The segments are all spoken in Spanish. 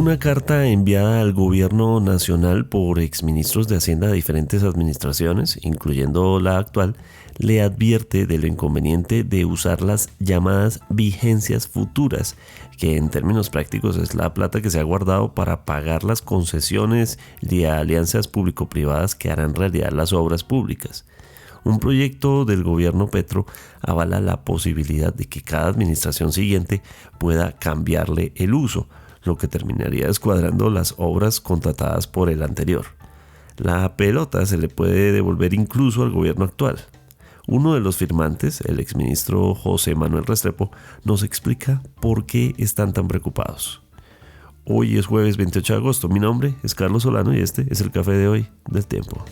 una carta enviada al gobierno nacional por exministros de Hacienda de diferentes administraciones, incluyendo la actual, le advierte de lo inconveniente de usar las llamadas vigencias futuras, que en términos prácticos es la plata que se ha guardado para pagar las concesiones de alianzas público-privadas que harán realidad las obras públicas. Un proyecto del gobierno Petro avala la posibilidad de que cada administración siguiente pueda cambiarle el uso, lo que terminaría descuadrando las obras contratadas por el anterior. La pelota se le puede devolver incluso al gobierno actual. Uno de los firmantes, el exministro José Manuel Restrepo, nos explica por qué están tan preocupados. Hoy es jueves 28 de agosto. Mi nombre es Carlos Solano y este es el café de hoy del Tiempo.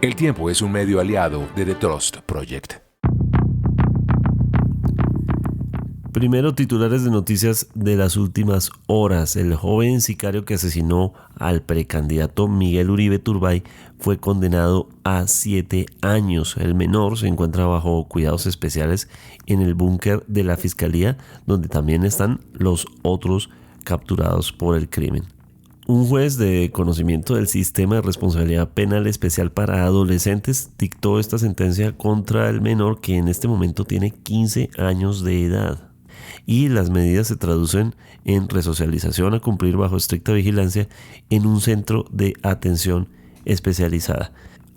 El Tiempo es un medio aliado de The Trust Project. Primero, titulares de noticias de las últimas horas. El joven sicario que asesinó al precandidato Miguel Uribe Turbay fue condenado a 7 años. El menor se encuentra bajo cuidados especiales en el búnker de la Fiscalía, donde también están los otros capturados por el crimen. Un juez de conocimiento del Sistema de Responsabilidad Penal Especial para Adolescentes dictó esta sentencia contra el menor, que en este momento tiene 15 años de edad. Y las medidas se traducen en resocialización a cumplir bajo estricta vigilancia en un centro de atención especializada.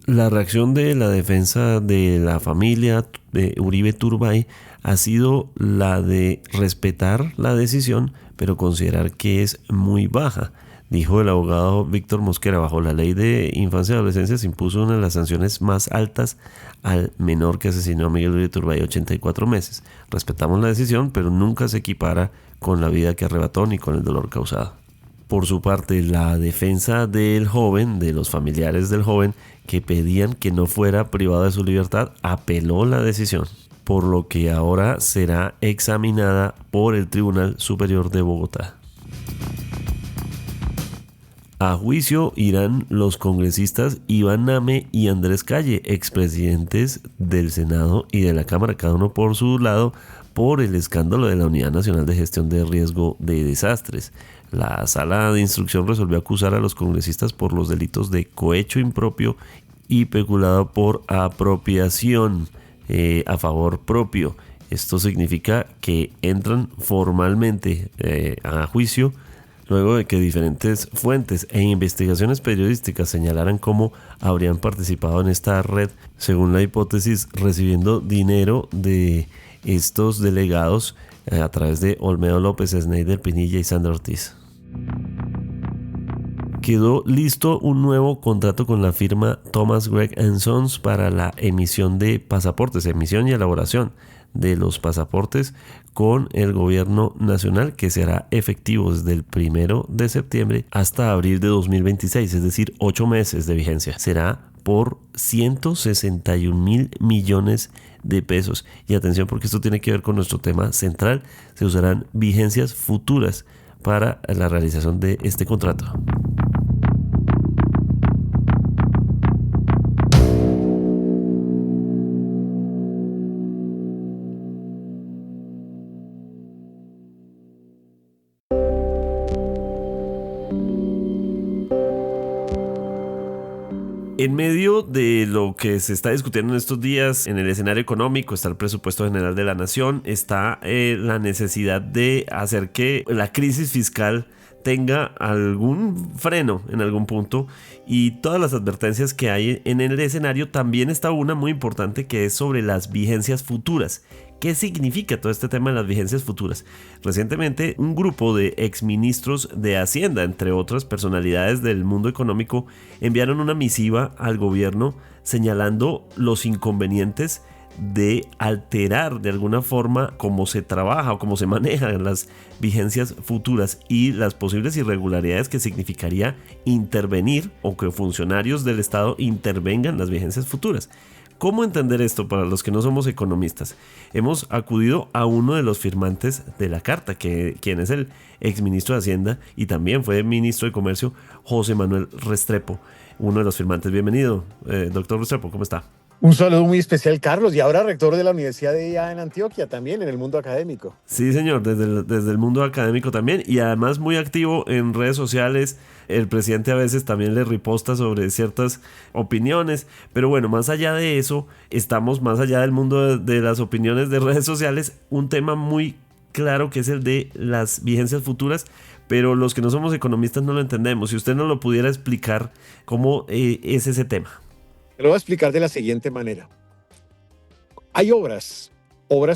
La reacción de la defensa de la familia de Uribe Turbay ha sido la de respetar la decisión, pero considerar que es muy baja. Dijo el abogado Víctor Mosquera: bajo la ley de infancia y adolescencia se impuso una de las sanciones más altas al menor que asesinó a Miguel Uribe Turbay, 84 meses. Respetamos la decisión, pero nunca se equipara con la vida que arrebató ni con el dolor causado. Por su parte, la defensa del joven, de los familiares del joven que pedían que no fuera privado de su libertad, apeló la decisión, por lo que ahora será examinada por el Tribunal Superior de Bogotá. A juicio irán los congresistas Iván Name y Andrés Calle, expresidentes del Senado y de la Cámara, cada uno por su lado, por el escándalo de la Unidad Nacional de Gestión de Riesgo de Desastres. La Sala de Instrucción resolvió acusar a los congresistas por los delitos de cohecho impropio y peculado por apropiación a favor propio. Esto significa que entran formalmente a juicio luego de que diferentes fuentes e investigaciones periodísticas señalaran cómo habrían participado en esta red, según la hipótesis, recibiendo dinero de estos delegados a través de Olmedo López, Sneider Pinilla y Sandra Ortiz. Quedó listo un nuevo contrato con la firma Thomas Gregg & Sons para la emisión de pasaportes, emisión y elaboración de los pasaportes con el gobierno nacional, que será efectivo desde el 1 de septiembre hasta abril de 2026, es decir, 8 meses de vigencia. Será por 161.000 millones de pesos. Y atención, porque esto tiene que ver con nuestro tema central. Se usarán vigencias futuras para la realización de este contrato. En medio de lo que se está discutiendo en estos días en el escenario económico, está el presupuesto general de la nación, está la necesidad de hacer que la crisis fiscal tenga algún freno en algún punto, y todas las advertencias que hay en el escenario. También está una muy importante, que es sobre las vigencias futuras. ¿Qué significa todo este tema de las vigencias futuras? Recientemente, un grupo de exministros de Hacienda, entre otras personalidades del mundo económico, enviaron una misiva al gobierno señalando los inconvenientes de alterar de alguna forma cómo se trabaja o cómo se manejan las vigencias futuras y las posibles irregularidades que significaría intervenir, o que funcionarios del Estado intervengan las vigencias futuras. ¿Cómo entender esto para los que no somos economistas? Hemos acudido a uno de los firmantes de la carta, quien es el exministro de Hacienda y también fue ministro de Comercio, José Manuel Restrepo, uno de los firmantes. Bienvenido, doctor Restrepo, ¿cómo está? Un saludo muy especial, Carlos, y ahora rector de la Universidad de IA en Antioquia, también en el mundo académico. Sí, señor, desde el mundo académico también y además muy activo en redes sociales. El presidente a veces también le riposta sobre ciertas opiniones, pero bueno, más allá de eso, estamos más allá del mundo de las opiniones de redes sociales, un tema muy claro que es el de las vigencias futuras, pero los que no somos economistas no lo entendemos. Si usted nos lo pudiera explicar, ¿cómo es ese tema? Te lo voy a explicar de la siguiente manera. Hay obras,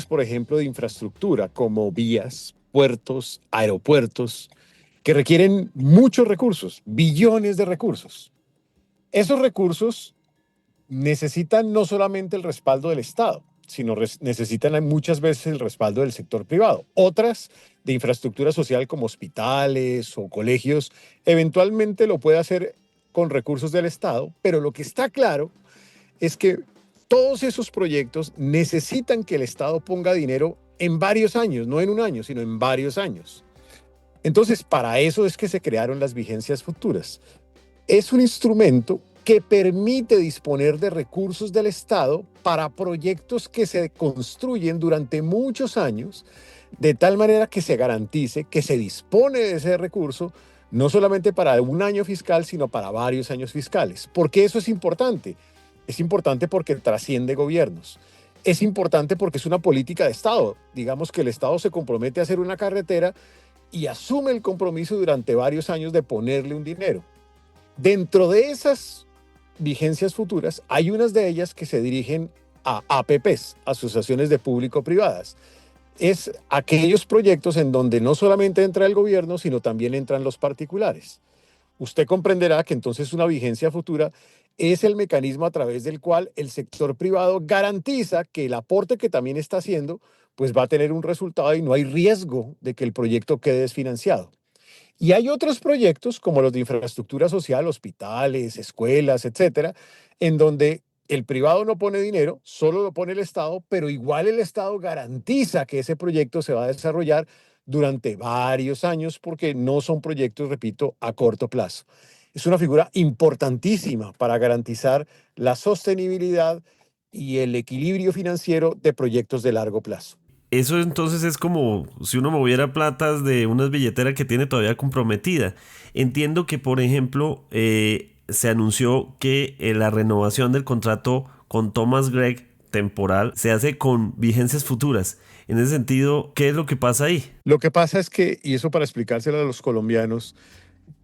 por ejemplo, de infraestructura, como vías, puertos, aeropuertos, que requieren muchos recursos, billones de recursos. Esos recursos necesitan no solamente el respaldo del Estado, sino necesitan muchas veces el respaldo del sector privado. Otras de infraestructura social como hospitales o colegios, eventualmente lo puede hacer con recursos del Estado, pero lo que está claro es que todos esos proyectos necesitan que el Estado ponga dinero en varios años, no en un año, sino en varios años. Entonces, para eso es que se crearon las vigencias futuras. Es un instrumento que permite disponer de recursos del Estado para proyectos que se construyen durante muchos años, de tal manera que se garantice que se dispone de ese recurso no solamente para un año fiscal, sino para varios años fiscales. ¿Por qué eso es importante? Es importante porque trasciende gobiernos. Es importante porque es una política de Estado. Digamos que el Estado se compromete a hacer una carretera y asume el compromiso durante varios años de ponerle un dinero. Dentro de esas vigencias futuras, hay unas de ellas que se dirigen a APPs, asociaciones de público-privadas. Es aquellos proyectos en donde no solamente entra el gobierno, sino también entran los particulares. Usted comprenderá que entonces una vigencia futura es el mecanismo a través del cual el sector privado garantiza que el aporte que también está haciendo pues va a tener un resultado y no hay riesgo de que el proyecto quede desfinanciado. Y hay otros proyectos como los de infraestructura social, hospitales, escuelas, etcétera, en donde el privado no pone dinero, solo lo pone el Estado, pero igual el Estado garantiza que ese proyecto se va a desarrollar durante varios años porque no son proyectos, repito, a corto plazo. Es una figura importantísima para garantizar la sostenibilidad y el equilibrio financiero de proyectos de largo plazo. Eso entonces es como si uno moviera platas de una billetera que tiene todavía comprometida. Entiendo que, por ejemplo, se anunció que la renovación del contrato con Thomas Gregg temporal se hace con vigencias futuras. En ese sentido, ¿qué es lo que pasa ahí? Lo que pasa es que, y eso para explicárselo a los colombianos,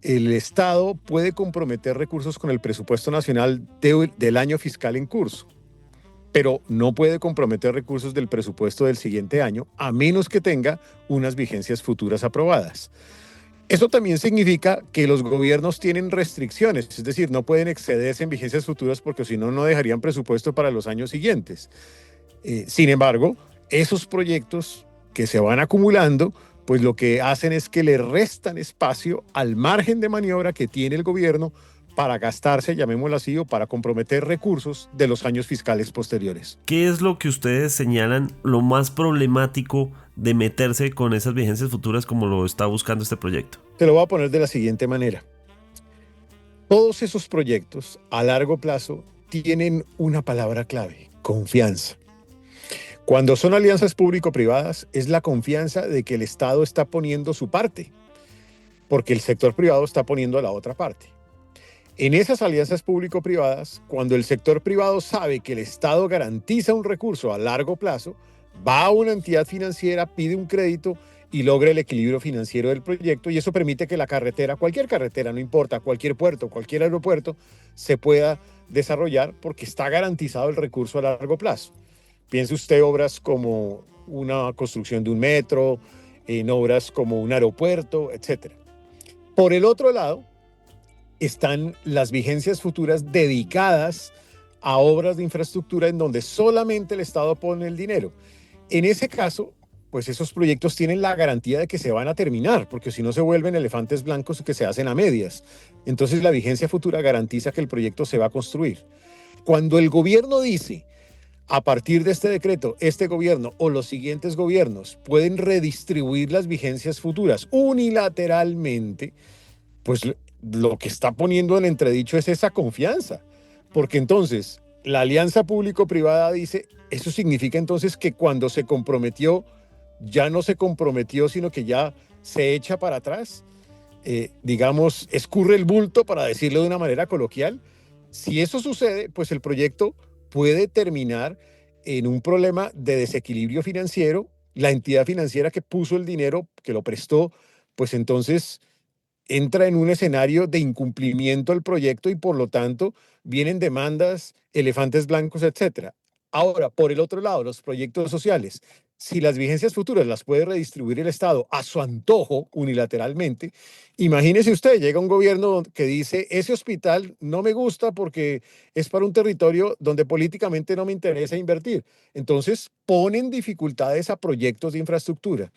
el Estado puede comprometer recursos con el presupuesto nacional del año fiscal en curso, pero no puede comprometer recursos del presupuesto del siguiente año a menos que tenga unas vigencias futuras aprobadas. Eso también significa que los gobiernos tienen restricciones, es decir, no pueden excederse en vigencias futuras porque si no, no dejarían presupuesto para los años siguientes. Sin embargo, esos proyectos que se van acumulando, pues lo que hacen es que le restan espacio al margen de maniobra que tiene el gobierno para gastarse, llamémoslo así, o para comprometer recursos de los años fiscales posteriores. ¿Qué es lo que ustedes señalan lo más problemático de meterse con esas vigencias futuras como lo está buscando este proyecto? Te lo voy a poner de la siguiente manera. Todos esos proyectos a largo plazo tienen una palabra clave: confianza. Cuando son alianzas público-privadas, es la confianza de que el Estado está poniendo su parte, porque el sector privado está poniendo la otra parte. En esas alianzas público-privadas, cuando el sector privado sabe que el Estado garantiza un recurso a largo plazo, va a una entidad financiera, pide un crédito y logra el equilibrio financiero del proyecto, y eso permite que la carretera, cualquier carretera, no importa, cualquier puerto, cualquier aeropuerto, se pueda desarrollar porque está garantizado el recurso a largo plazo. Piense usted obras como una construcción de un metro, en obras como un aeropuerto, etc. Por el otro lado, están las vigencias futuras dedicadas a obras de infraestructura en donde solamente el Estado pone el dinero. En ese caso, pues esos proyectos tienen la garantía de que se van a terminar, porque si no se vuelven elefantes blancos que se hacen a medias. Entonces la vigencia futura garantiza que el proyecto se va a construir. Cuando el gobierno dice, a partir de este decreto, este gobierno o los siguientes gobiernos pueden redistribuir las vigencias futuras unilateralmente, pues lo que está poniendo en entredicho es esa confianza, porque entonces la alianza público-privada dice, eso significa entonces que cuando se comprometió, ya no se comprometió, sino que ya se echa para atrás, digamos, escurre el bulto, para decirlo de una manera coloquial. Si eso sucede, pues el proyecto puede terminar en un problema de desequilibrio financiero. La entidad financiera que puso el dinero, que lo prestó, pues entonces entra en un escenario de incumplimiento del proyecto y por lo tanto vienen demandas, elefantes blancos, etcétera. Ahora, por el otro lado, los proyectos sociales, si las vigencias futuras las puede redistribuir el Estado a su antojo unilateralmente, imagínese usted, llega un gobierno que dice, ese hospital no me gusta porque es para un territorio donde políticamente no me interesa invertir. Entonces, ponen dificultades a proyectos de infraestructura.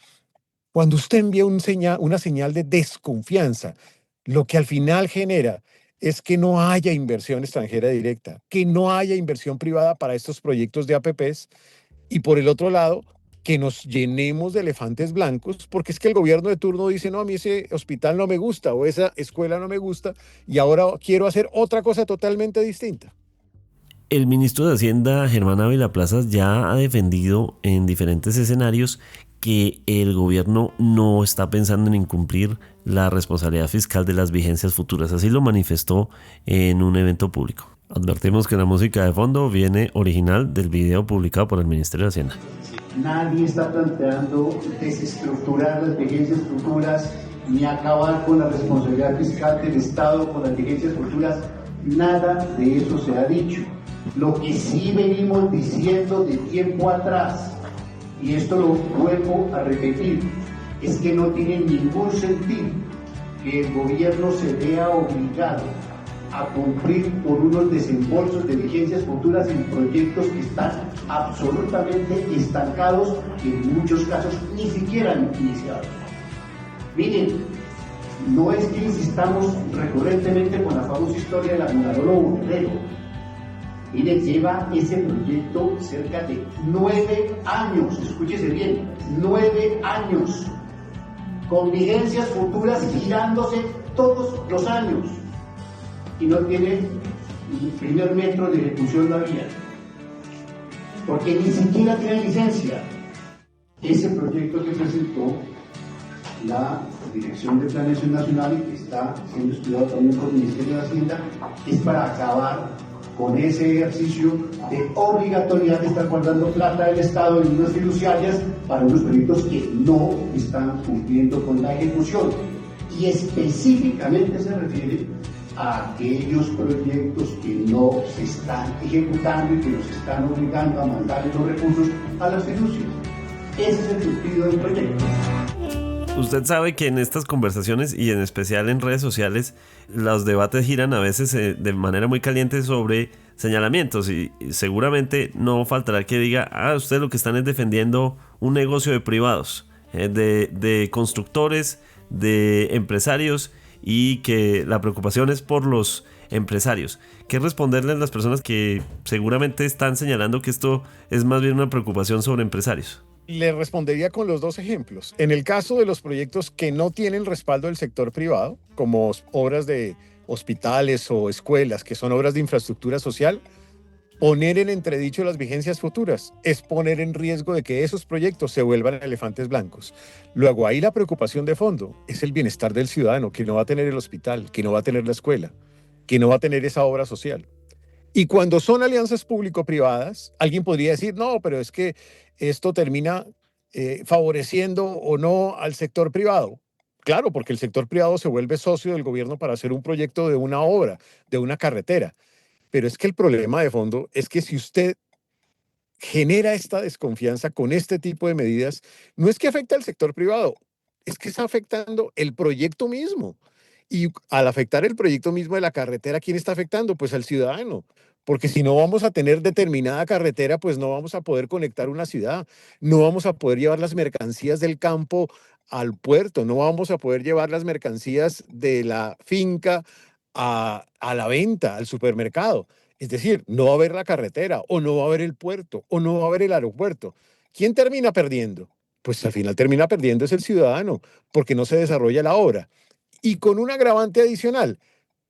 Cuando usted envía una señal de desconfianza, lo que al final genera es que no haya inversión extranjera directa, que no haya inversión privada para estos proyectos de APPs y por el otro lado, que nos llenemos de elefantes blancos, porque es que el gobierno de turno dice, no, a mí ese hospital no me gusta o esa escuela no me gusta y ahora quiero hacer otra cosa totalmente distinta. El ministro de Hacienda, Germán Ávila Plazas, ya ha defendido en diferentes escenarios que el gobierno no está pensando en incumplir la responsabilidad fiscal de las vigencias futuras. Así lo manifestó en un evento público. Advertimos que la música de fondo viene original del video publicado por el Ministerio de Hacienda. Nadie está planteando desestructurar las vigencias futuras ni acabar con la responsabilidad fiscal del Estado con las vigencias futuras. Nada de eso se ha dicho. Lo que sí venimos diciendo de tiempo atrás, y esto lo vuelvo a repetir, es que no tiene ningún sentido que el gobierno se vea obligado a cumplir por unos desembolsos de vigencias futuras en proyectos que están absolutamente estancados y en muchos casos ni siquiera han iniciado. Miren, no es que insistamos recurrentemente con la famosa historia de la Bungalolo Guerrero. Miren, lleva ese proyecto cerca de 9 años, escúchese bien, 9 años, con vigencias futuras girándose todos los años y no tiene el primer metro de ejecución todavía, porque ni siquiera tiene licencia. Ese proyecto que presentó la Dirección de Planeación Nacional y que está siendo estudiado también por el Ministerio de Hacienda es para acabar con ese ejercicio de obligatoriedad de estar guardando plata del Estado en unas fiduciarias para unos proyectos que no están cumpliendo con la ejecución. Y específicamente se refiere a aquellos proyectos que no se están ejecutando y que nos están obligando a mandar los recursos a las fiducias. Ese es el sentido del proyecto. Usted sabe que en estas conversaciones y en especial en redes sociales los debates giran a veces de manera muy caliente sobre señalamientos y seguramente no faltará que diga, usted lo que están es defendiendo un negocio de privados, de constructores, de empresarios y que la preocupación es por los empresarios. ¿Qué responderle a las personas que seguramente están señalando que esto es más bien una preocupación sobre empresarios? Le respondería con los dos ejemplos. En el caso de los proyectos que no tienen respaldo del sector privado, como obras de hospitales o escuelas, que son obras de infraestructura social, poner en entredicho las vigencias futuras es poner en riesgo de que esos proyectos se vuelvan elefantes blancos. Luego, ahí la preocupación de fondo es el bienestar del ciudadano, que no va a tener el hospital, que no va a tener la escuela, que no va a tener esa obra social. Y cuando son alianzas público-privadas, alguien podría decir, no, pero es que esto termina favoreciendo o no al sector privado. Claro, porque el sector privado se vuelve socio del gobierno para hacer un proyecto de una obra, de una carretera. Pero es que el problema de fondo es que si usted genera esta desconfianza con este tipo de medidas, no es que afecte al sector privado, es que está afectando el proyecto mismo. Y al afectar el proyecto mismo de la carretera, ¿quién está afectando? Pues al ciudadano. Porque si no vamos a tener determinada carretera, pues no vamos a poder conectar una ciudad, no vamos a poder llevar las mercancías del campo al puerto, no vamos a poder llevar las mercancías de la finca a la venta, al supermercado. Es decir, no va a haber la carretera, o no va a haber el puerto, o no va a haber el aeropuerto. ¿Quién termina perdiendo? Pues al final termina perdiendo es el ciudadano, porque no se desarrolla la obra. Y con un agravante adicional,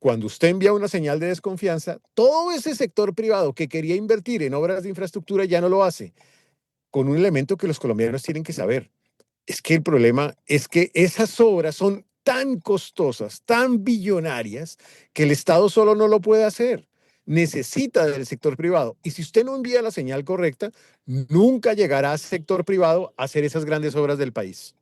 cuando usted envía una señal de desconfianza, todo ese sector privado que quería invertir en obras de infraestructura ya no lo hace, con un elemento que los colombianos tienen que saber. Es que el problema es que esas obras son tan costosas, tan billonarias, que el Estado solo no lo puede hacer. Necesita del sector privado. Y si usted no envía la señal correcta, nunca llegará al sector privado a hacer esas grandes obras del país.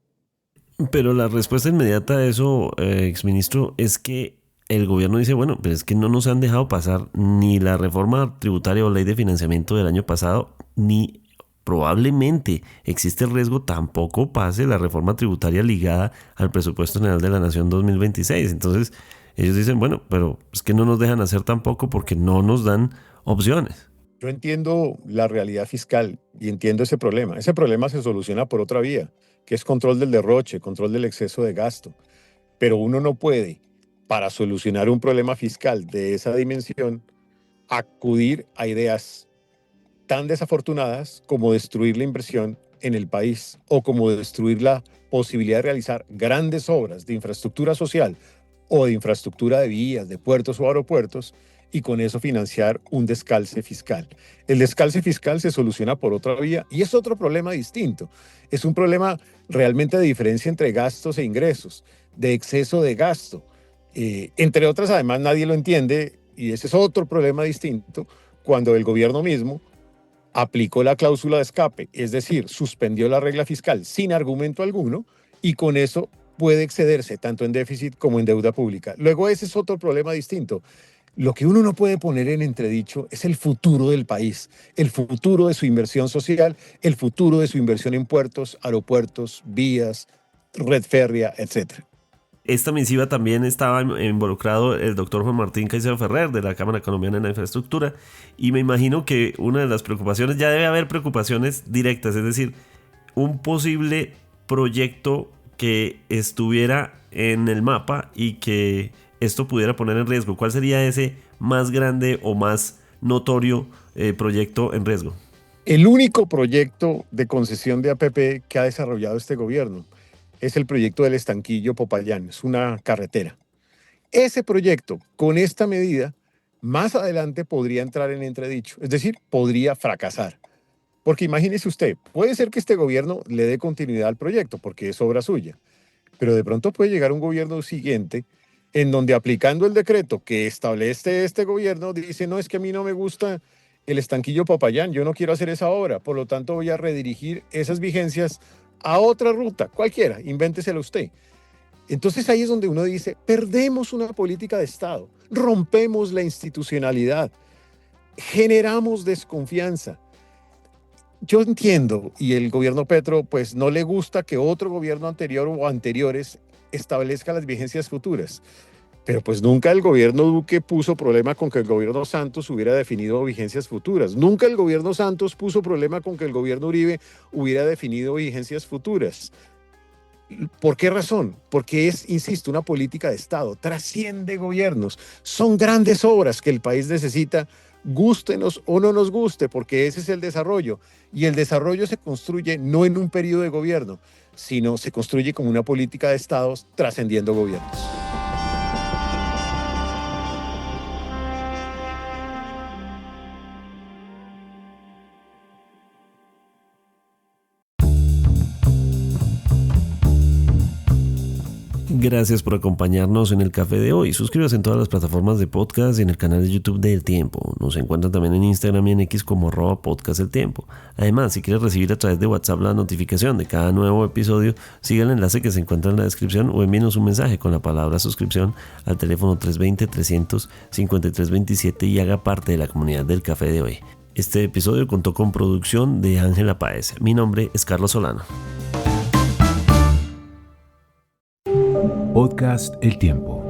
Pero la respuesta inmediata a eso, exministro, es que el gobierno dice, bueno, pero es que no nos han dejado pasar ni la reforma tributaria o ley de financiamiento del año pasado, ni probablemente existe el riesgo tampoco pase la reforma tributaria ligada al presupuesto general de la Nación 2026. Entonces ellos dicen, bueno, pero es que no nos dejan hacer tampoco porque no nos dan opciones. Yo entiendo la realidad fiscal y entiendo ese problema. Ese problema se soluciona por otra vía, que es control del derroche, control del exceso de gasto. Pero uno no puede, para solucionar un problema fiscal de esa dimensión, acudir a ideas tan desafortunadas como destruir la inversión en el país o como destruir la posibilidad de realizar grandes obras de infraestructura social o de infraestructura de vías, de puertos o aeropuertos, y con eso financiar un descalce fiscal. El descalce fiscal se soluciona por otra vía y es otro problema distinto. Es un problema realmente de diferencia entre gastos e ingresos, de exceso de gasto. Entre otras, además, nadie lo entiende y ese es otro problema distinto cuando el gobierno mismo aplicó la cláusula de escape, es decir, suspendió la regla fiscal sin argumento alguno y con eso puede excederse tanto en déficit como en deuda pública. Luego ese es otro problema distinto. Lo que uno no puede poner en entredicho es el futuro del país, el futuro de su inversión social, el futuro de su inversión en puertos, aeropuertos, vías, red férrea, etc. Esta misiva también estaba involucrado el doctor Juan Martín Caicedo Ferrer de la Cámara Colombiana de la Infraestructura y me imagino que una de las preocupaciones, ya debe haber preocupaciones directas, es decir, un posible proyecto que estuviera en el mapa y que esto pudiera poner en riesgo. ¿Cuál sería ese más grande o más notorio proyecto en riesgo? El único proyecto de concesión de APP que ha desarrollado este gobierno es el proyecto del Estanquillo Popayán, es una carretera. Ese proyecto, con esta medida, más adelante podría entrar en entredicho, es decir, podría fracasar. Porque imagínese usted, puede ser que este gobierno le dé continuidad al proyecto, porque es obra suya, pero de pronto puede llegar un gobierno siguiente en donde aplicando el decreto que establece este gobierno, dice, no, es que a mí no me gusta el Estanquillo Popayán, yo no quiero hacer esa obra, por lo tanto voy a redirigir esas vigencias a otra ruta, cualquiera, invéntesela usted. Entonces ahí es donde uno dice, perdemos una política de Estado, rompemos la institucionalidad, generamos desconfianza. Yo entiendo, y el gobierno Petro, pues no le gusta que otro gobierno anterior o anteriores establezca las vigencias futuras. Pero pues nunca el gobierno Duque puso problema con que el gobierno Santos hubiera definido vigencias futuras. Nunca el gobierno Santos puso problema con que el gobierno Uribe hubiera definido vigencias futuras. ¿Por qué razón? Porque es, insisto, una política de Estado, trasciende gobiernos. Son grandes obras que el país necesita, gústenos o no nos guste, porque ese es el desarrollo. Y el desarrollo se construye no en un periodo de gobierno, sino se construye como una política de Estado trascendiendo gobiernos. Gracias por acompañarnos en el café de hoy. Suscríbase en todas las plataformas de podcast y en el canal de YouTube de El Tiempo. Nos encuentran también en Instagram y en X como @podcasteltiempo. Además, si quieres recibir a través de WhatsApp la notificación de cada nuevo episodio, siga el enlace que se encuentra en la descripción o envíenos un mensaje con la palabra suscripción al teléfono 320-300-5327 y haga parte de la comunidad del café de hoy. Este episodio contó con producción de Ángela Páez. Mi nombre es Carlos Solano. Podcast El Tiempo.